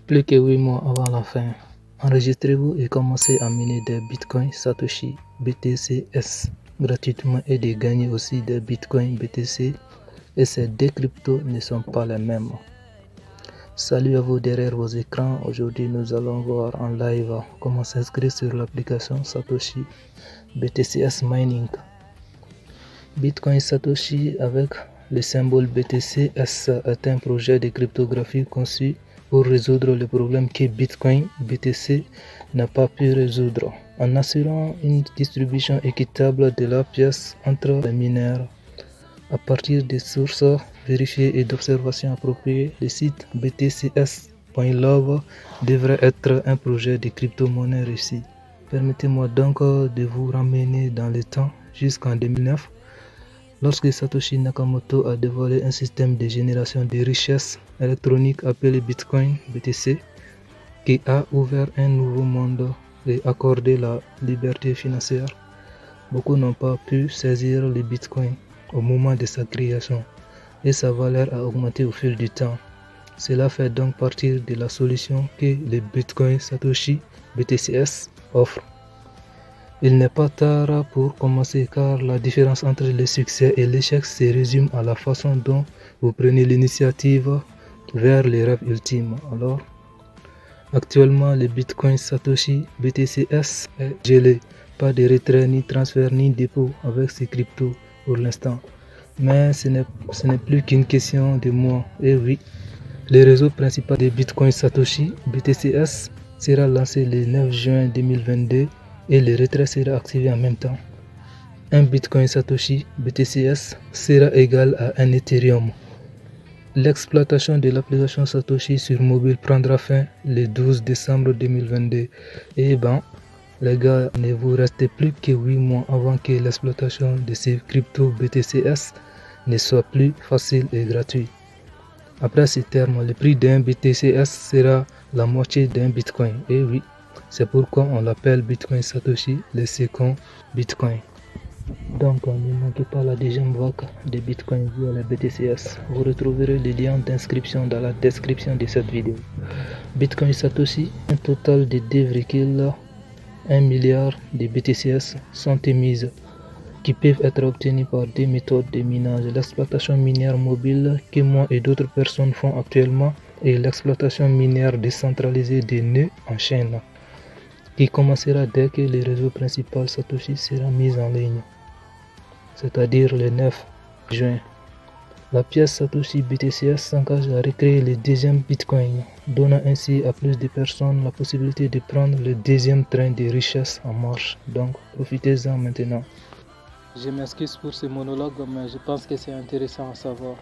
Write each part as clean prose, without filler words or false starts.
Plus que 8 mois avant la fin, enregistrez-vous et commencez à miner des bitcoins Satoshi BTC-S gratuitement et de gagner aussi des bitcoins BTC, et ces deux cryptos ne sont pas les mêmes. Salut à vous derrière vos écrans. Aujourd'hui nous allons voir en live comment s'inscrire sur l'application Satoshi BTC-S Mining. Bitcoin Satoshi avec le symbole BTC-S est un projet de cryptographie conçu pour résoudre le problème que Bitcoin BTC n'a pas pu résoudre, en assurant une distribution équitable de la pièce entre les mineurs. À partir des sources vérifiées et d'observations appropriées, le site btcs.love devrait être un projet de crypto-monnaie réussi. Permettez-moi donc de vous ramener dans le temps jusqu'en 2009, lorsque Satoshi Nakamoto a dévoilé un système de génération de richesses électroniques appelé Bitcoin BTC, qui a ouvert un nouveau monde et accordé la liberté financière. Beaucoup n'ont pas pu saisir le Bitcoin au moment de sa création, et sa valeur a augmenté au fil du temps. Cela fait donc partie de la solution que le Bitcoin Satoshi BTC-S offre. Il n'est pas tard pour commencer, car la différence entre le succès et l'échec se résume à la façon dont vous prenez l'initiative vers les rêves ultimes. Alors, actuellement, le Bitcoin Satoshi BTC-S est gelé. Pas de retrait, ni transfert, ni dépôt avec ces cryptos pour l'instant. Mais ce n'est plus qu'une question de mois. Et oui, le réseau principal de Bitcoin Satoshi BTC-S sera lancé le 9 juin 2022 et le retrait sera activé en même temps. Un Bitcoin Satoshi BTC-S sera égal à un Ethereum. L'exploitation de l'application Satoshi sur mobile prendra fin le 12 décembre 2022. Et les gars, ne vous restez plus que 8 mois avant que l'exploitation de ces cryptos BTC-S ne soit plus facile et gratuite. Après ce terme, le prix d'un BTC-S sera la moitié d'un Bitcoin. Et oui, c'est pourquoi on l'appelle Bitcoin Satoshi, le second Bitcoin. Donc ne manquez pas la deuxième vague de Bitcoin via la BTC-S. Vous retrouverez le lien d'inscription dans la description de cette vidéo. Bitcoin Satoshi, un total de 2,1 milliard de BTC-S sont émises, qui peuvent être obtenues par des méthodes de minage, l'exploitation minière mobile que moi et d'autres personnes font actuellement, et l'exploitation minière décentralisée des nœuds en chaîne, qui commencera dès que le réseau principal Satoshi sera mis en ligne, c'est-à-dire le 9 juin. La pièce Satoshi BTC-S s'engage à recréer le deuxième Bitcoin, donnant ainsi à plus de personnes la possibilité de prendre le deuxième train de richesse en marche. Donc profitez-en maintenant. Je m'excuse pour ce monologue, mais je pense que c'est intéressant à savoir.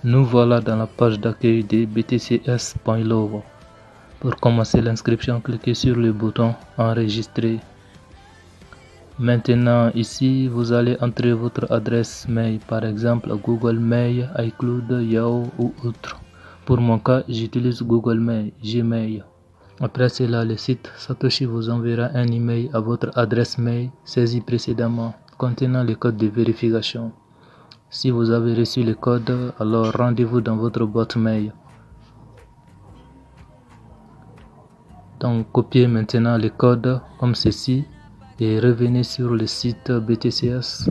Nous voilà dans la page d'accueil de btcs.love. Pour commencer l'inscription, cliquez sur le bouton enregistrer. Maintenant ici, vous allez entrer votre adresse mail, par exemple Google Mail, iCloud, Yahoo ou autre. Pour mon cas, j'utilise Google Mail, Gmail. Après cela, le site Satoshi vous enverra un email à votre adresse mail saisie précédemment, contenant le code de vérification. Si vous avez reçu le code, alors rendez-vous dans votre boîte mail. Donc copiez maintenant le code comme ceci et revenez sur le site BTC-S.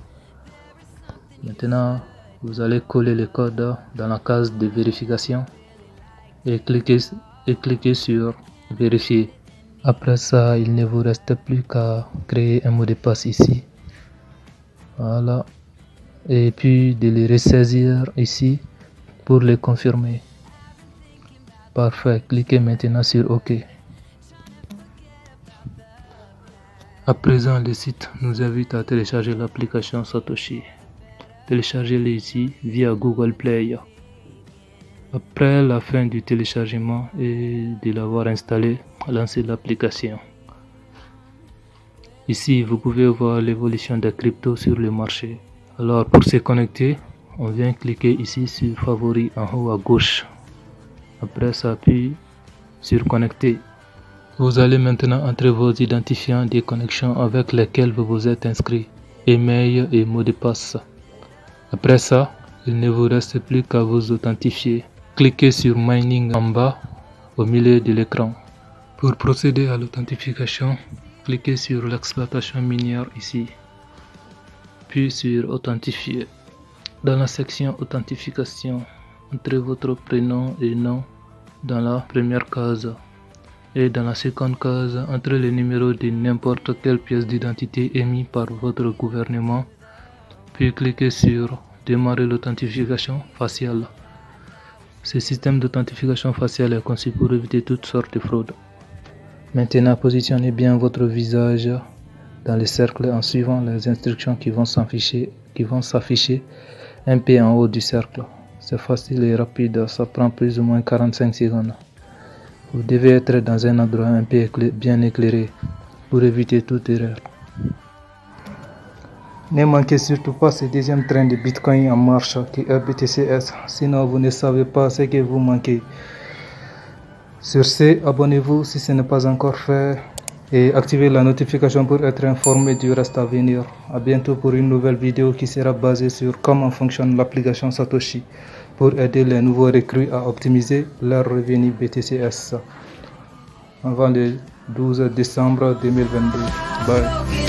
Maintenant, vous allez coller le code dans la case de vérification et cliquez sur vérifier. Après ça, il ne vous reste plus qu'à créer un mot de passe ici. Voilà. Et puis de le ressaisir ici pour le confirmer. Parfait. Cliquez maintenant sur OK. À présent, le site nous invite à télécharger l'application Satoshi. Téléchargez-le ici via Google Play. Après la fin du téléchargement et de l'avoir installé, lancez l'application. Ici, vous pouvez voir l'évolution des cryptos sur le marché. Alors, pour se connecter, on vient cliquer ici sur Favoris en haut à gauche. Après, ça appuie sur Connecter. Vous allez maintenant entrer vos identifiants de connexion avec lesquels vous vous êtes inscrit, email et mot de passe. Après ça, il ne vous reste plus qu'à vous authentifier. cliquez sur Mining en bas au milieu de l'écran. Pour procéder à l'authentification, cliquez sur l'exploitation minière ici, puis sur Authentifier. Dans la section Authentification, entrez votre prénom et nom dans la première case. Et dans la seconde case, entrez le numéro de n'importe quelle pièce d'identité émise par votre gouvernement, puis cliquez sur Démarrer l'authentification faciale. Ce système d'authentification faciale est conçu pour éviter toutes sortes de fraudes. Maintenant, positionnez bien votre visage dans les cercles en suivant les instructions qui vont s'afficher un peu en haut du cercle. C'est facile et rapide, ça prend plus ou moins 45 secondes. Vous devez être dans un endroit un peu bien éclairé pour éviter toute erreur. Ne manquez surtout pas ce deuxième train de Bitcoin en marche qui est BTCS, sinon vous ne savez pas ce que vous manquez. Sur ce, abonnez-vous si ce n'est pas encore fait et activez la notification pour être informé du reste à venir. A bientôt pour une nouvelle vidéo qui sera basée sur comment fonctionne l'application Satoshi pour aider les nouveaux recrues à optimiser leur revenu BTCS avant le 12 décembre 2022. Bye.